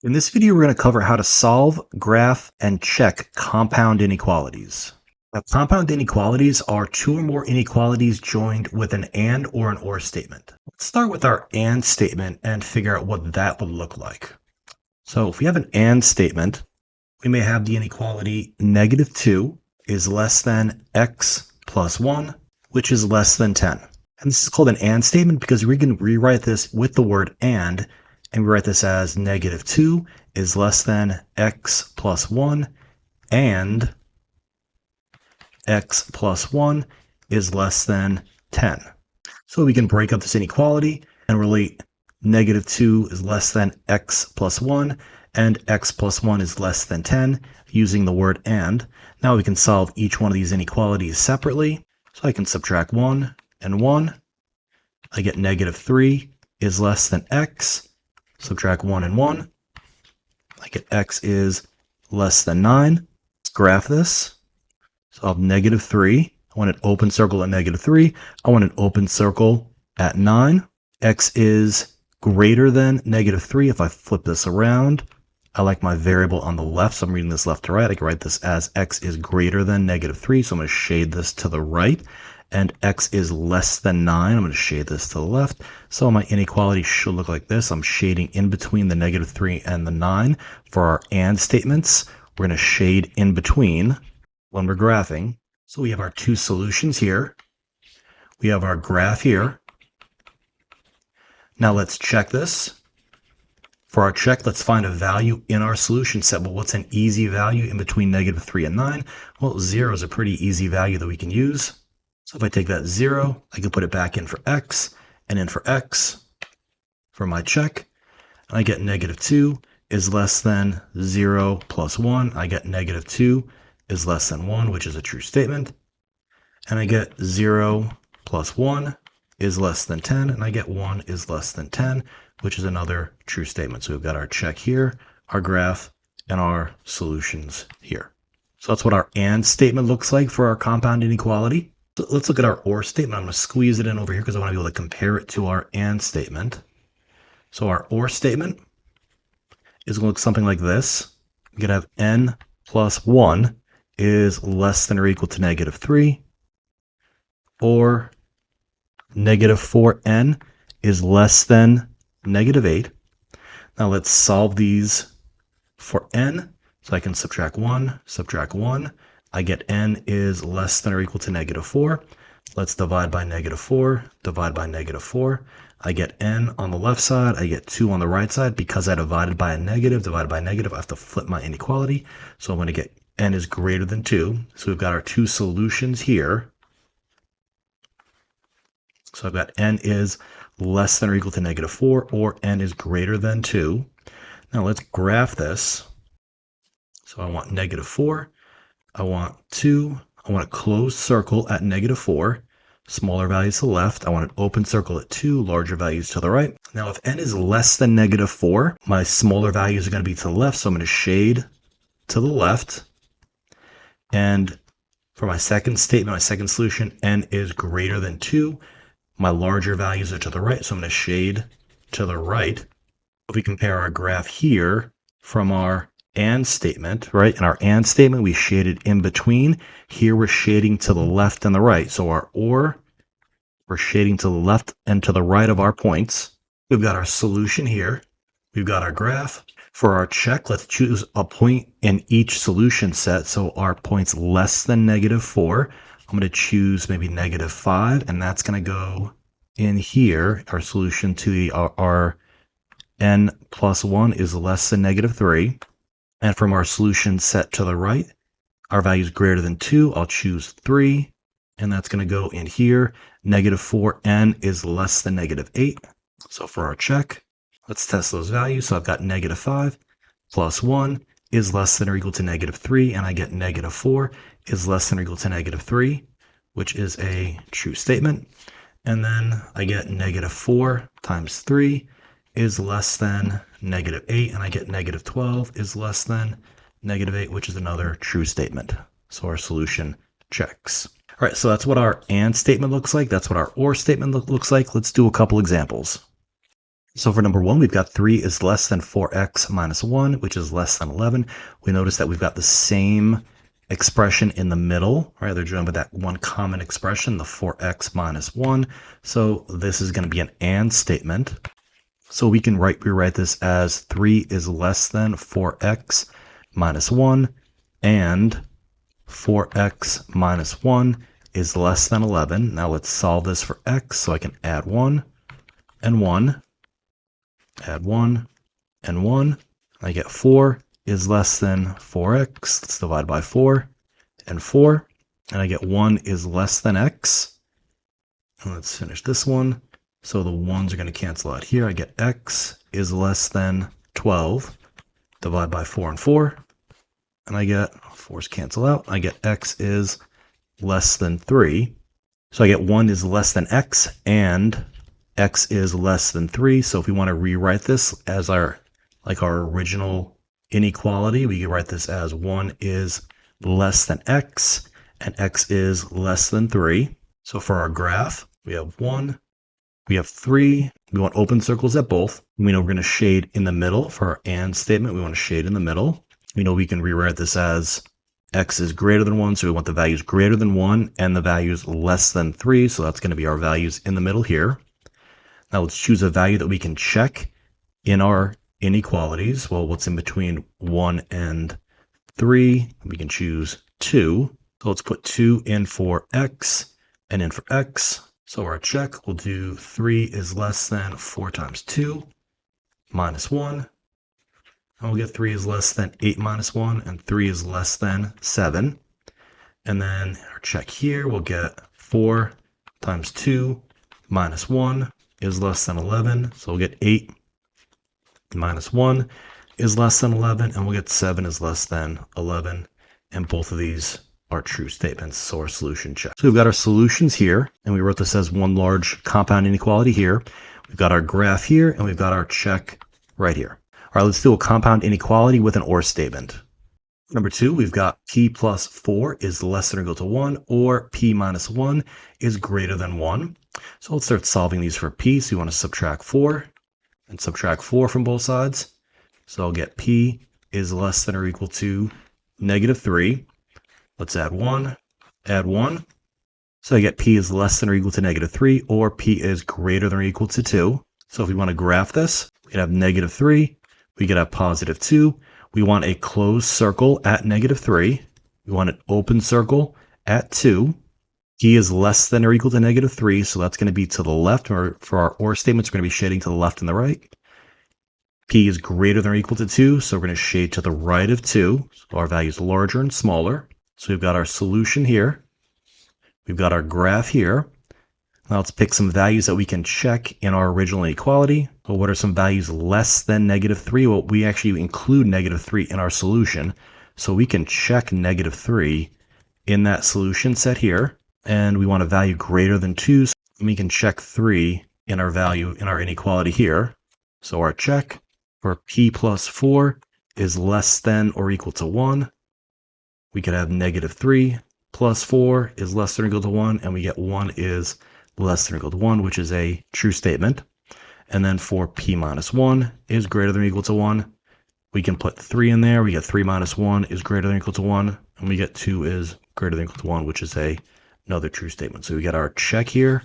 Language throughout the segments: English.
In this video, we're going to cover how to solve, graph, and check compound inequalities. Now, compound inequalities are two or more inequalities joined with an and or an or statement. Let's start with our and statement and figure out what that would look like. So if we have an and statement, we may have the inequality -2 is less than x plus 1, which is less than 10. And this is called an and statement because we can rewrite this with the word and we write this as -2 is less than x plus 1, and x plus 1 is less than 10. So we can break up this inequality and relate -2 is less than x plus 1, and x plus 1 is less than 10 using the word and. Now we can solve each one of these inequalities separately. So I can subtract 1 and 1. I get -3 is less than x. Subtract 1 and 1. I get x is less than 9. Let's graph this. So I'll have -3. I want an open circle at -3. I want an open circle at 9. X is greater than -3. If I flip this around, I like my variable on the left, so I'm reading this left to right. I can write this as x is greater than -3, so I'm going to shade this to the right. And x is less than 9. I'm going to shade this to the left. So my inequality should look like this. I'm shading in between the -3 and the 9. For our and statements, we're going to shade in between when we're graphing. So we have our two solutions here. We have our graph here. Now let's check this. For our check, let's find a value in our solution set. Well, what's an easy value in between -3 and 9? Well, 0 is a pretty easy value that we can use. So if I take that 0, I can put it back in for x and in for x for my check. And I get -2 is less than 0 plus 1. I get -2 is less than 1, which is a true statement. And I get 0 plus 1 is less than 10. And I get 1 is less than 10, which is another true statement. So we've got our check here, our graph, and our solutions here. So that's what our and statement looks like for our compound inequality. So let's look at our or statement. I'm going to squeeze it in over here because I want to be able to compare it to our and statement. So our or statement is going to look something like this. We could have n plus 1 is less than or equal to -3, or -4n is less than -8. Now let's solve these for n. So I can subtract 1. I get n is less than or equal to -4. Let's divide by -4, divide by -4. I get n on the left side, I get 2 on the right side. Because I divided by a negative, divided by a negative, I have to flip my inequality. So I'm going to get n is greater than 2. So we've got our two solutions here. So I've got n is less than or equal to -4, or n is greater than 2. Now let's graph this. So I want -4. I want 2. I want a closed circle at -4. Smaller values to the left. I want an open circle at 2. Larger values to the right. Now if n is less than -4, my smaller values are going to be to the left. So I'm going to shade to the left. And for my second statement, my second solution, n is greater than 2. My larger values are to the right. So I'm going to shade to the right. If we compare our graph here from our and statement, right? In our and statement, we shaded in between. Here we're shading to the left and the right. So our or, we're shading to the left and to the right of our points. We've got our solution here. We've got our graph. For our check, let's choose a point in each solution set. So our point's less than -4. I'm going to choose maybe -5, and that's going to go in here. Our solution to our n plus 1 is less than -3. And from our solution set to the right, our value is greater than 2. I'll choose 3, and that's going to go in here. -4n is less than -8. So for our check, let's test those values. So I've got -5 plus 1 is less than or equal to -3, and I get -4 is less than or equal to -3, which is a true statement. And then I get -4 times 3 is less than -8, and I get -12 is less than -8, which is another true statement. So our solution checks. All right, so that's what our and statement looks like. That's what our or statement looks like. Let's do a couple examples. So for number 1, we've got 3 is less than 4x minus 1, which is less than 11. We notice that we've got the same expression in the middle, right? They're joined by that one common expression, the 4x minus 1. So this is going to be an and statement. So we can rewrite this as 3 is less than 4x minus 1, and 4x minus 1 is less than 11. Now let's solve this for x. So I can add 1 and 1, add 1 and 1. I get 4 is less than 4x. Let's divide by 4 and 4. And I get 1 is less than x. And let's finish this one. So the 1s are going to cancel out here. I get x is less than 12. Divide by 4 and 4. And I get 4's cancel out. I get x is less than 3. So I get 1 is less than x and x is less than 3. So if we want to rewrite this as our original inequality, we can write this as 1 is less than x and x is less than 3. So for our graph, we have 1, we have 3. We want open circles at both. We know we're going to shade in the middle for our and statement. We want to shade in the middle. We know we can rewrite this as x is greater than 1, so we want the values greater than 1 and the values less than 3, so that's going to be our values in the middle here. Now let's choose a value that we can check in our inequalities. Well, what's in between 1 and 3? We can choose 2. So let's put 2 in for x and in for x. So our check, we'll do 3 is less than 4 times 2 minus 1. And we'll get 3 is less than 8 minus 1, and 3 is less than 7. And then our check here, we'll get 4 times 2 minus 1 is less than 11. So we'll get 8 minus 1 is less than 11, and we'll get 7 is less than 11. And both of these are true statements, so our solution check. So we've got our solutions here, and we wrote this as one large compound inequality here. We've got our graph here, and we've got our check right here. All right, let's do a compound inequality with an or statement. Number 2, we've got p plus 4 is less than or equal to 1, or p minus 1 is greater than 1. So let's start solving these for p. So you want to subtract 4 and subtract 4 from both sides. So I'll get p is less than or equal to negative 3. Let's add 1, add 1. So I get p is less than or equal to negative 3, or p is greater than or equal to 2. So if we want to graph this, we could have negative 3, we could have positive 2. We want a closed circle at negative 3. We want an open circle at 2. P is less than or equal to negative 3, so that's going to be to the left, or for our or statements, we're going to be shading to the left and the right. P is greater than or equal to 2, so we're going to shade to the right of 2. So our value is larger and smaller. So we've got our solution here. We've got our graph here. Now let's pick some values that we can check in our original inequality. So what are some values less than negative 3? Well, we actually include negative 3 in our solution. So we can check negative 3 in that solution set here. And we want a value greater than 2. So we can check 3 in our value in our inequality here. So our check for p plus 4 is less than or equal to 1. We could have negative 3 plus 4 is less than or equal to 1. And we get 1 is less than or equal to 1, which is a true statement. And then for p minus 1 is greater than or equal to 1, we can put 3 in there. We get 3 minus 1 is greater than or equal to 1, and we get 2 is greater than or equal to 1, which is another true statement. So we get our check here,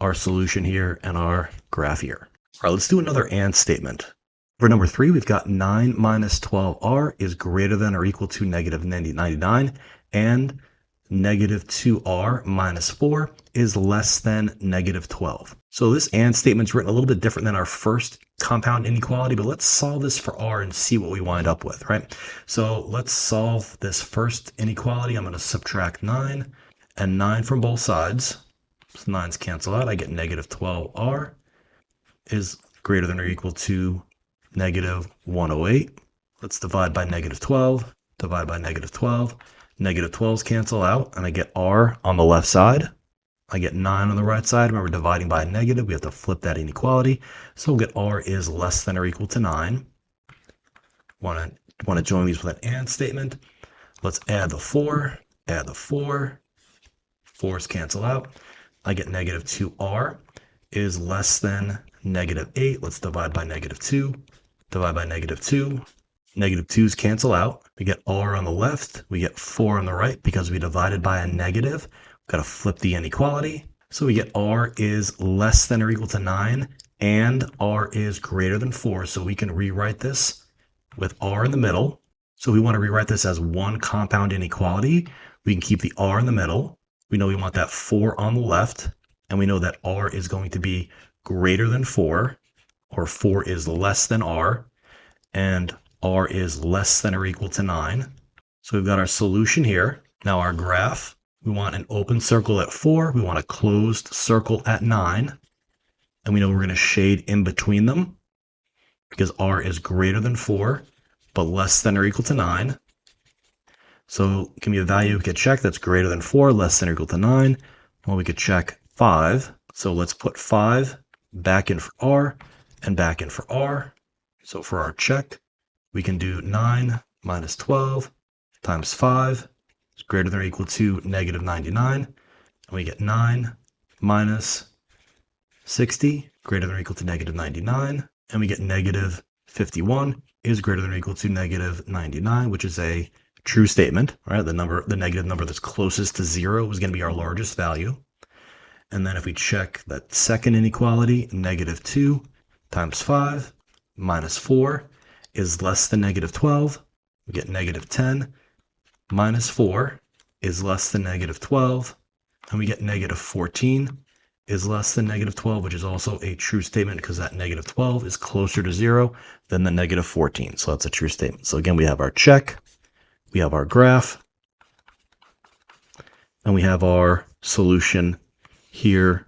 our solution here, and our graph here. All right, let's do another and statement. For number 3, we've got 9 minus 12r is greater than or equal to negative 99, and negative 2r minus 4 is less than negative 12. So this and statement's written a little bit different than our first compound inequality, but let's solve this for r and see what we wind up with, right? So let's solve this first inequality. I'm going to subtract 9 and 9 from both sides. So 9's cancel out. I get negative 12r is greater than or equal to negative 108. Let's divide by negative 12, divide by negative 12. Negative 12s cancel out, and I get r on the left side. I get 9 on the right side. Remember, dividing by a negative, we have to flip that inequality. So we'll get r is less than or equal to 9. Want to join these with an and statement. Let's add the 4, add the 4. 4's cancel out. I get negative 2r is less than -8. Let's divide by -2. Divide by -2. Negative 2's cancel out. We get r on the left. We get 4 on the right because we divided by a negative. We've got to flip the inequality. So we get r is less than or equal to 9 and r is greater than 4. So we can rewrite this with r in the middle. So we want to rewrite this as one compound inequality. We can keep the r in the middle. We know we want that 4 on the left. And we know that r is going to be greater than 4, or 4 is less than r, and r is less than or equal to 9. So we've got our solution here. Now our graph, we want an open circle at 4. We want a closed circle at 9. And we know we're going to shade in between them because r is greater than 4, but less than or equal to 9. So give me a value we could check that's greater than 4, less than or equal to 9. Well, we could check 5. So let's put 5 back in for r and back in for r. So for our check, we can do 9 minus 12 times 5 is greater than or equal to -99. And we get 9 minus 60 greater than or equal to -99. And we get -51 is greater than or equal to -99, which is a true statement. Right? The negative number that's closest to 0 is going to be our largest value. And then if we check that second inequality, -2 times 5 minus 4 is less than -12. We get -10 minus 4 is less than -12. And we get -14 is less than -12, which is also a true statement because that -12 is closer to 0 than the -14. So that's a true statement. So again, we have our check, we have our graph, and we have our solution here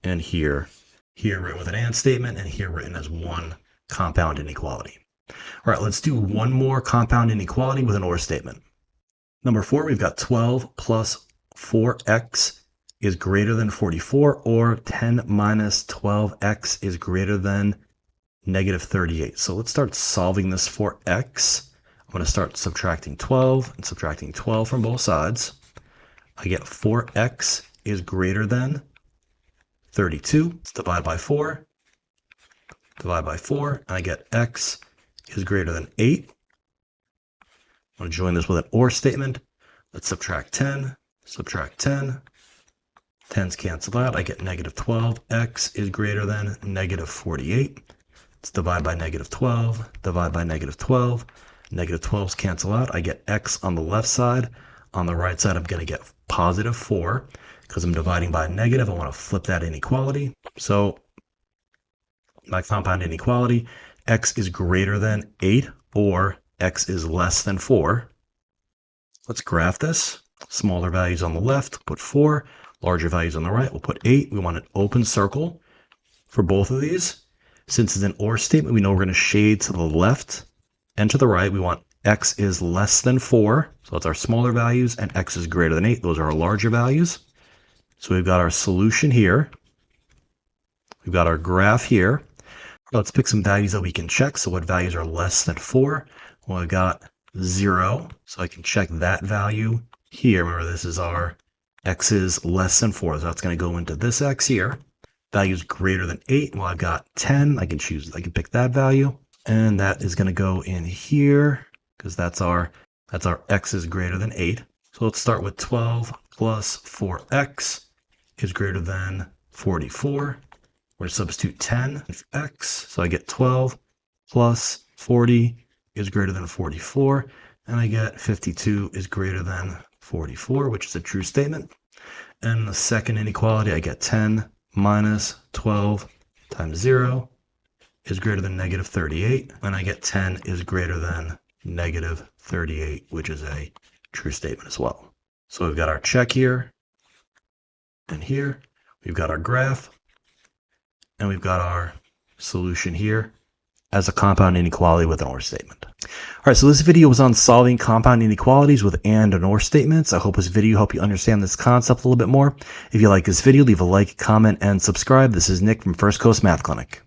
and here. Here written with an and statement, and here written as one compound inequality. All right, let's do one more compound inequality with an or statement. Number 4, we've got 12 plus 4x is greater than 44, or 10 minus 12x is greater than -38. So let's start solving this for x. I'm going to start subtracting 12 and subtracting 12 from both sides. I get 4x is greater than 32. Let's divide by 4. Divide by 4, and I get x is greater than 8. I'm going to join this with an or statement. Let's subtract 10. Subtract 10. 10's cancel out. I get -12. X is greater than -48. Let's divide by -12. Divide by -12. -12's cancel out. I get x on the left side. On the right side, I'm going to get +4. Because I'm dividing by a negative, I want to flip that inequality. So my compound inequality, x is greater than 8 or x is less than 4. Let's graph this. Smaller values on the left, put 4. Larger values on the right, we'll put 8. We want an open circle for both of these. Since it's an or statement, we know we're going to shade to the left and to the right. We want x is less than 4. So that's our smaller values, and x is greater than 8. Those are our larger values. So we've got our solution here. We've got our graph here. Let's pick some values that we can check. So what values are less than 4? Well, I've got 0. So I can check that value here. Remember, this is our x is less than 4. So that's going to go into this x here. Value is greater than 8. Well, I've got 10. I can pick that value. And that is going to go in here because that's our x is greater than 8. So let's start with 12 plus 4x is greater than 44. We're going to substitute 10 for x. So I get 12 plus 40 is greater than 44. And I get 52 is greater than 44, which is a true statement. And the second inequality, I get 10 minus 12 times 0 is greater than -38. And I get 10 is greater than -38, which is a true statement as well. So we've got our check here and here. We've got our graph, and we've got our solution here as a compound inequality with an or statement. All right, so this video was on solving compound inequalities with and or statements. I hope this video helped you understand this concept a little bit more. If you like this video, leave a like, comment, and subscribe. This is Nick from First Coast Math Clinic.